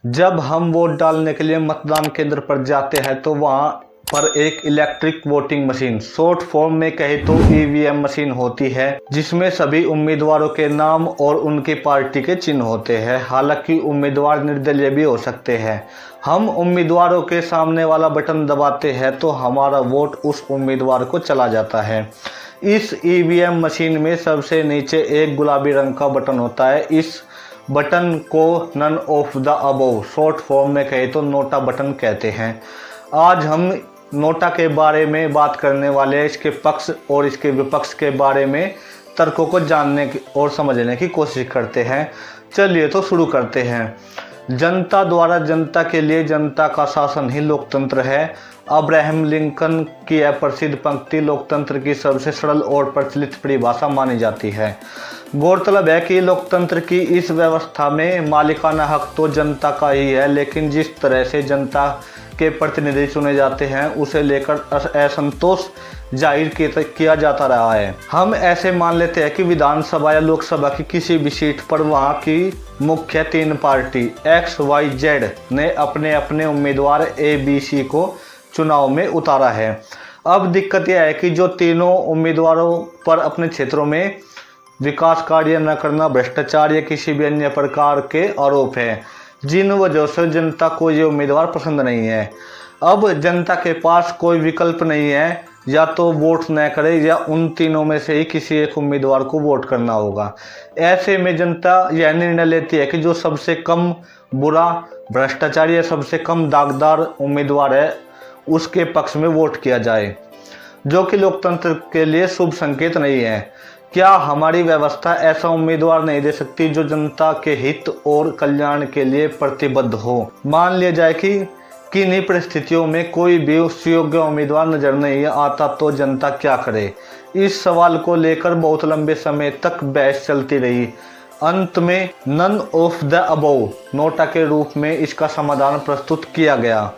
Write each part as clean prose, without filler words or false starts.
जब हम वोट डालने के लिए मतदान केंद्र पर जाते हैं तो वहां पर एक electric voting machine, short form में कहे तो ईवीएम मशीन होती है, जिसमें सभी उम्मीदवारों के नाम और उनकी पार्टी के चिन्ह होते हैं। हालांकि उम्मीदवार निर्दलीय भी हो सकते हैं। हम उम्मीदवारों के सामने वाला बटन दबाते हैं तो हमारा वोट उस उम्मीदवार को चला जाता है। इस ईवीएम मशीन में सबसे नीचे एक गुलाबी रंग का बटन होता है। इस बटन को none of the above, short form में कहे तो नोटा बटन कहते हैं। आज हम नोटा के बारे में बात करने वाले हैं। इसके पक्ष और इसके विपक्ष के बारे में तर्कों को जानने और समझने की कोशिश करते हैं। चलिए तो शुरू करते हैं। जनता द्वारा जनता के लिए जनता का शासन ही लोकतंत्र है। अब्राहम लिंकन की यह प्रसिद्ध पंक्ति लोकतंत्र की सबसे सरल और प्रचलित परिभाषा मानी जाती है। गौरतलब है कि लोकतंत्र की इस व्यवस्था में मालिकाना हक तो जनता का ही है, लेकिन जिस तरह से जनता के प्रतिनिधि चुने जाते हैं उसे लेकर असंतोष जाहिर किया जाता रहा है। हम ऐसे मान लेते हैं कि विधानसभा या लोकसभा की किसी भी सीट पर वहां की मुख्य तीन पार्टी XYZ ने अपने अपने उम्मीदवार ABC को चुनाव में उतारा है। अब दिक्कत यह है कि जो तीनों उम्मीदवारों पर अपने क्षेत्रों में विकास कार्य न करना, भ्रष्टाचार या किसी भी अन्य प्रकार के आरोप है, जिन वजह से जनता को ये उम्मीदवार पसंद नहीं है। अब जनता के पास कोई विकल्प नहीं है, या तो वोट न करे या उन तीनों में से ही किसी एक उम्मीदवार को वोट करना होगा। ऐसे में जनता यह निर्णय लेती है कि जो सबसे कम बुरा, भ्रष्टाचारी या सबसे कम दागदार उम्मीदवार है उसके पक्ष में वोट किया जाए, जो कि लोकतंत्र के लिए शुभ संकेत नहीं है। क्या हमारी व्यवस्था ऐसा उम्मीदवार नहीं दे सकती जो जनता के हित और कल्याण के लिए प्रतिबद्ध हो? मान लिया जाए कि किन्हीं परिस्थितियों में कोई भी सुयोग्य उम्मीदवार नजर नहीं आता तो जनता क्या करे? इस सवाल को लेकर बहुत लंबे समय तक बहस चलती रही। अंत में none of the above NOTA के रूप में इसका समाधान प्रस्तुत किया गया।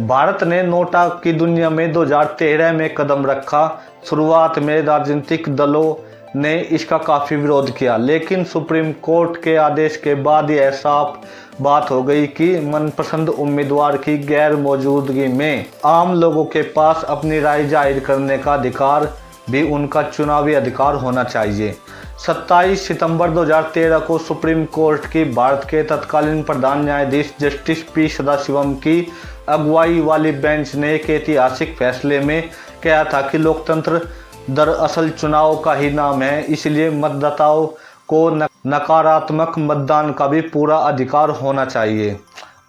भारत ने नोटा की दुनिया में 2013 में कदम रखा। शुरुआत में राजनीतिक दलों ने इसका काफ़ी विरोध किया, लेकिन सुप्रीम कोर्ट के आदेश के बाद यह साफ बात हो गई कि मनपसंद उम्मीदवार की गैर मौजूदगी में आम लोगों के पास अपनी राय जाहिर करने का अधिकार भी उनका चुनावी अधिकार होना चाहिए। 27 सितंबर 2013 को सुप्रीम कोर्ट की भारत के तत्कालीन प्रधान न्यायाधीश जस्टिस P सदाशिवम की अगुवाई वाली बेंच ने एक ऐतिहासिक फैसले में कहा था कि लोकतंत्र दरअसल चुनाव का ही नाम है, इसलिए मतदाताओं को नकारात्मक मतदान का भी पूरा अधिकार होना चाहिए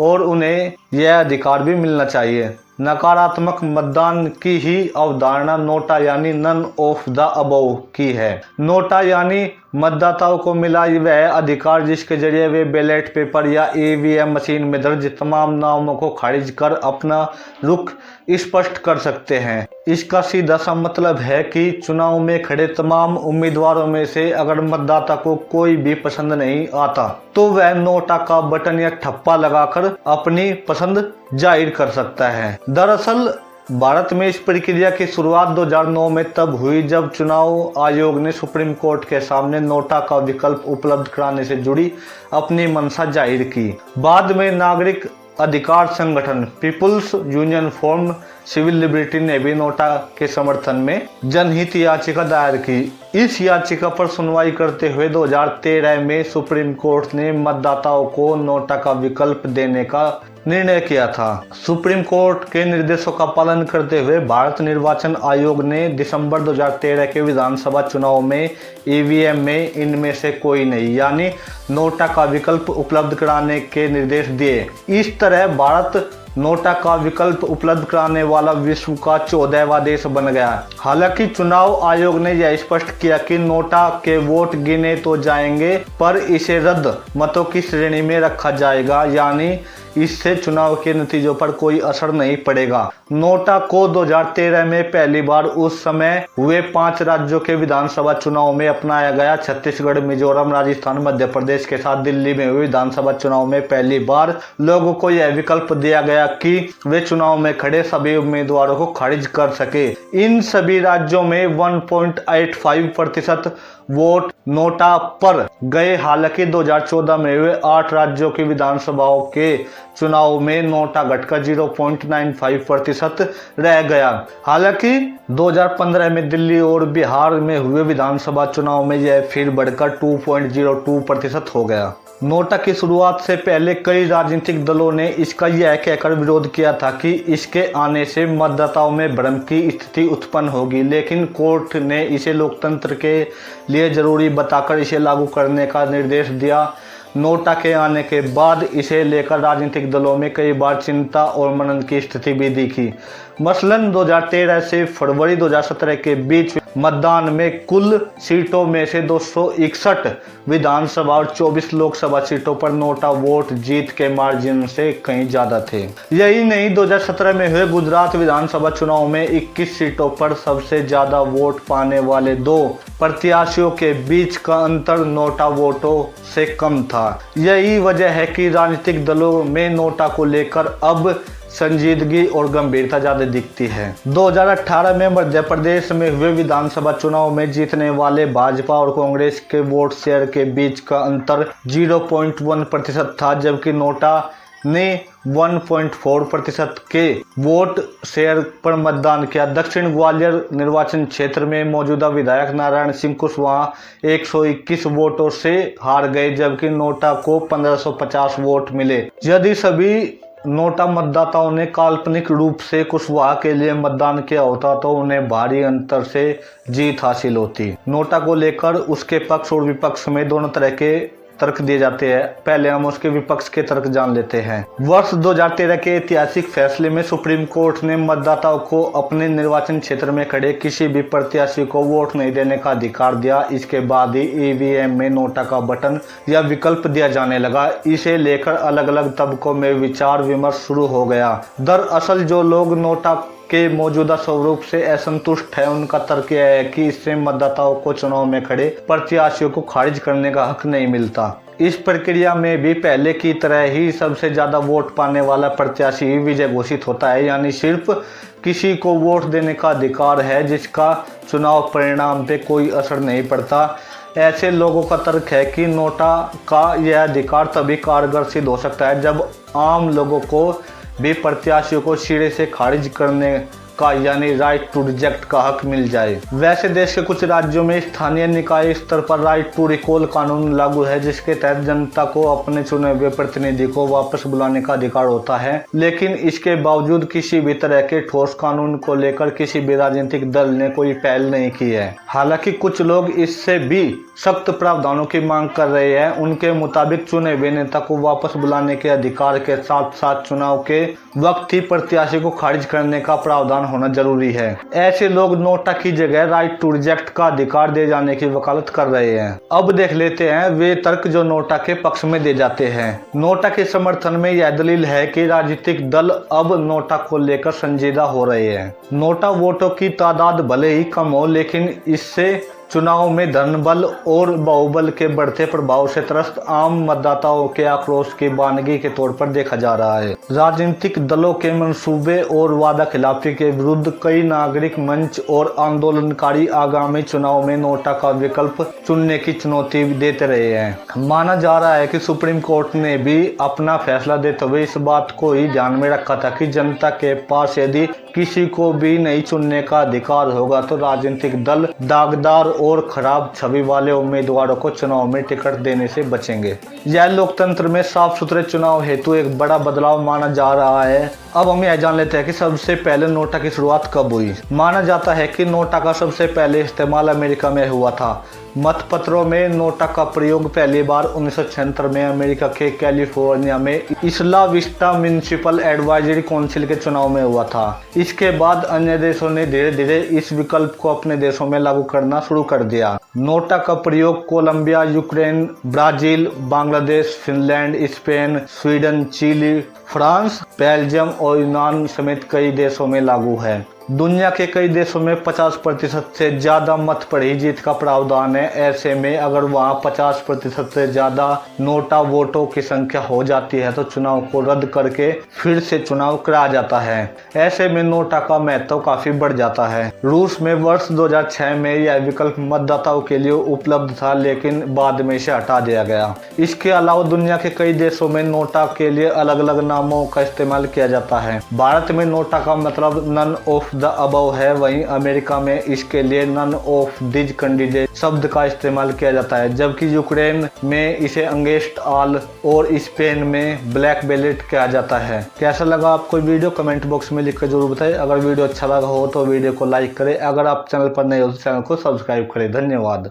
और उन्हें यह अधिकार भी मिलना चाहिए। नकारात्मक मतदान की ही अवधारणा नोटा यानी नन ऑफ द अबव की है। नोटा यानी मतदाताओं को मिला वह अधिकार जिसके जरिए वे बैलेट पेपर या ईवीएम मशीन में दर्ज तमाम नामों को खारिज कर अपना रुख स्पष्ट कर सकते हैं। इसका सीधा सा मतलब है कि चुनाव में खड़े तमाम उम्मीदवारों में से अगर मतदाता को कोई भी पसंद नहीं आता तो वह नोटा का बटन या ठप्पा लगाकर अपनी पसंद जाहिर कर सकता है। दरअसल भारत में इस प्रक्रिया की शुरुआत 2009 में तब हुई जब चुनाव आयोग ने सुप्रीम कोर्ट के सामने नोटा का विकल्प उपलब्ध कराने से जुड़ी अपनी मंशा जाहिर की। बाद में नागरिक अधिकार संगठन People's Union for Civil Liberty ने भी नोटा के समर्थन में जनहित याचिका दायर की। इस याचिका पर सुनवाई करते हुए 2013 में सुप्रीम कोर्ट ने मतदाताओं को नोटा का विकल्प देने का निर्णय किया था। सुप्रीम कोर्ट के निर्देशों का पालन करते हुए भारत निर्वाचन आयोग ने दिसंबर 2013 के विधानसभा चुनाव में ईवीएम में इनमें से कोई नहीं यानी नोटा का विकल्प उपलब्ध कराने के निर्देश दिए। इस तरह भारत नोटा का विकल्प उपलब्ध कराने वाला विश्व का 14वां देश बन गया। हालांकि चुनाव आयोग ने यह स्पष्ट किया कि नोटा के वोट गिने तो जाएंगे पर इसे रद्द मतों की श्रेणी में रखा जाएगा, यानी इससे चुनाव के नतीजों पर कोई असर नहीं पड़ेगा। नोटा को 2013 में पहली बार उस समय हुए 5 राज्यों के विधानसभा चुनाव में अपनाया गया। छत्तीसगढ़, मिजोरम, राजस्थान, मध्य प्रदेश के साथ दिल्ली में हुए विधानसभा चुनाव में पहली बार लोगों को यह विकल्प दिया गया कि वे चुनाव में खड़े सभी उम्मीदवारों को खारिज कर सके। इन सभी राज्यों में 1.85% वोट नोटा पर गए। हालांकि 2014 में हुए 8 राज्यों की विधानसभाओं के चुनाव में नोटा घटकर 0.95% रह गया। हालांकि 2015 में दिल्ली और बिहार में हुए विधानसभा चुनाव में यह फिर बढ़कर 2.02% हो गया। नोटा की शुरुआत से पहले कई राजनीतिक दलों ने इसका यह कहकर विरोध किया था कि इसके आने से मतदाताओं में भ्रम की स्थिति उत्पन्न होगी, लेकिन कोर्ट ने इसे लोकतंत्र के लिए जरूरी बताकर इसे लागू करने का निर्देश दिया। नोटा के आने के बाद इसे लेकर राजनीतिक दलों में कई बार चिंता और मनन की स्थिति भी दिखी। मसलन 2013 से फरवरी 2017 के बीच मतदान में कुल सीटों में से 261 विधानसभा और 24 लोकसभा सीटों पर नोटा वोट जीत के मार्जिन से कहीं ज्यादा थे। यही नहीं, 2017 में हुए गुजरात विधानसभा चुनाव में 21 सीटों पर सबसे ज्यादा वोट पाने वाले 2 प्रत्याशियों के बीच का अंतर नोटा वोटों से कम था। यही वजह है कि राजनीतिक दलों में नोटा को लेकर अब संजीदगी और गंभीरता ज्यादा दिखती है। 2018 में मध्य प्रदेश में हुए विधानसभा चुनाव में जीतने वाले भाजपा और कांग्रेस के वोट शेयर के बीच का अंतर 0.1% था, जबकि नोटा ने 1.4% के वोट शेयर पर मतदान किया। दक्षिण ग्वालियर निर्वाचन क्षेत्र में मौजूदा विधायक नारायण सिंह कुशवाहा 121 वोटों से हार गए, जबकि नोटा को 1550 वोट मिले। यदि सभी नोटा मतदाताओं ने काल्पनिक रूप से कुशवाहा के लिए मतदान किया होता तो उन्हें भारी अंतर से जीत हासिल होती। नोटा को लेकर उसके पक्ष और विपक्ष में दोनों तरह के तर्क दिए जाते हैं। पहले हम उसके विपक्ष के तर्क जान लेते हैं। वर्ष 2013 के ऐतिहासिक फैसले में सुप्रीम कोर्ट ने मतदाताओं को अपने निर्वाचन क्षेत्र में खड़े किसी भी प्रत्याशी को वोट नहीं देने का अधिकार दिया। इसके बाद ही ईवीएम में नोटा का बटन या विकल्प दिया जाने लगा। इसे लेकर अलग अलग तबकों में विचार विमर्श शुरू हो गया। दरअसल जो लोग नोटा के मौजूदा स्वरूप से असंतुष्ट है, उनका तर्क यह है कि इससे मतदाताओं को चुनाव में खड़े प्रत्याशियों को खारिज करने का हक नहीं मिलता। इस प्रक्रिया में भी पहले की तरह ही सबसे ज्यादा वोट पाने वाला प्रत्याशी ही विजय घोषित होता है, यानी सिर्फ किसी को वोट देने का अधिकार है जिसका चुनाव परिणाम पे कोई असर नहीं पड़ता। ऐसे लोगों का तर्क है कि नोटा का यह अधिकार तभी कारगर सिद्ध हो सकता है जब आम लोगों को भी प्रत्याशियों को सिरे से खारिज करने का यानी राइट टू रिजेक्ट का हक मिल जाए। वैसे देश के कुछ राज्यों में स्थानीय निकाय स्तर पर राइट टू रिकॉल कानून लागू है, जिसके तहत जनता को अपने चुने हुए प्रतिनिधि को वापस बुलाने का अधिकार होता है, लेकिन इसके बावजूद किसी भी तरह के ठोस कानून को लेकर किसी भी राजनीतिक दल ने कोई पहल नहीं की है। हालांकि कुछ लोग इससे भी सख्त प्रावधानों की मांग कर रहे हैं। उनके मुताबिक चुने हुए नेता को वापस बुलाने के अधिकार के साथ साथ चुनाव के वक्त ही प्रत्याशी को खारिज करने का प्रावधान होना जरूरी है। ऐसे लोग नोटा की जगह राइट टू रिजेक्ट का अधिकार दे जाने की वकालत कर रहे हैं। अब देख लेते हैं वे तर्क जो नोटा के पक्ष में दे जाते हैं। नोटा के समर्थन में यह दलील है कि राजनीतिक दल अब नोटा को लेकर संजीदा हो रहे हैं। नोटा वोटों की तादाद भले ही कम हो, लेकिन इससे चुनाव में धनबल और बाहुबल के बढ़ते प्रभाव से त्रस्त आम मतदाताओं के आक्रोश की बानगी के तौर पर देखा जा रहा है। राजनीतिक दलों के मंसूबे और वादा खिलाफी के विरुद्ध कई नागरिक मंच और आंदोलनकारी आगामी चुनाव में नोटा का विकल्प चुनने की चुनौती देते रहे हैं। माना जा रहा है कि सुप्रीम कोर्ट ने भी अपना फैसला देते हुए इस बात को ही ध्यान में रखा था कि जनता के पास यदि किसी को भी नहीं चुनने का अधिकार होगा तो राजनीतिक दल दागदार और खराब छवि वाले उम्मीदवारों को चुनाव में टिकट देने से बचेंगे। यह लोकतंत्र में साफ सुथरे चुनाव हेतु एक बड़ा बदलाव माना जा रहा है। अब हम यह जान लेते हैं कि सबसे पहले नोटा की शुरुआत कब हुई। माना जाता है कि नोटा का सबसे पहले इस्तेमाल अमेरिका में हुआ था। मतपत्रों में नोटा का प्रयोग पहली बार 1976 में अमेरिका के कैलिफोर्निया में इसला विस्टा म्युनिसिपल एडवाइजरी काउंसिल के चुनाव में हुआ था। इसके बाद अन्य देशों ने धीरे धीरे इस विकल्प को अपने देशों में लागू करना शुरू कर दिया। नोटा का प्रयोग Colombia, Ukraine, Brazil, Bangladesh, Finland, Spain, Sweden, Chile, France, Belgium और यूनान समेत कई देशों में लागू है। दुनिया के कई देशों में 50% से ज़्यादा मत पर ही जीत का प्रावधान है। ऐसे में अगर वहाँ 50% से ज़्यादा नोटा वोटों की संख्या हो जाती है तो चुनाव को रद्द करके फिर से चुनाव कराया जाता है। ऐसे में नोटा का महत्व काफ़ी बढ़ जाता है। रूस में वर्ष 2006 में यह विकल्प मतदाताओं के लिए उपलब्ध था, लेकिन बाद में इसे हटा दिया गया। इसके अलावा दुनिया के कई देशों में नोटा के लिए अलग अलग नामों का इस्तेमाल किया जाता है। भारत में नोटा का मतलब नन ऑफ द अबव है, वहीं अमेरिका में इसके लिए नन ऑफ दिज कैंडिडेट शब्द का इस्तेमाल किया जाता है, जबकि यूक्रेन में इसे अगेंस्ट ऑल और स्पेन में ब्लैक बैलेट कहा जाता है। कैसा लगा आपको वीडियो कमेंट बॉक्स में लिख कर जरूर बताएं। अगर वीडियो अच्छा लगा हो तो वीडियो को लाइक करें। अगर आप चैनल पर नए हो तो चैनल को सब्सक्राइब करें। धन्यवाद।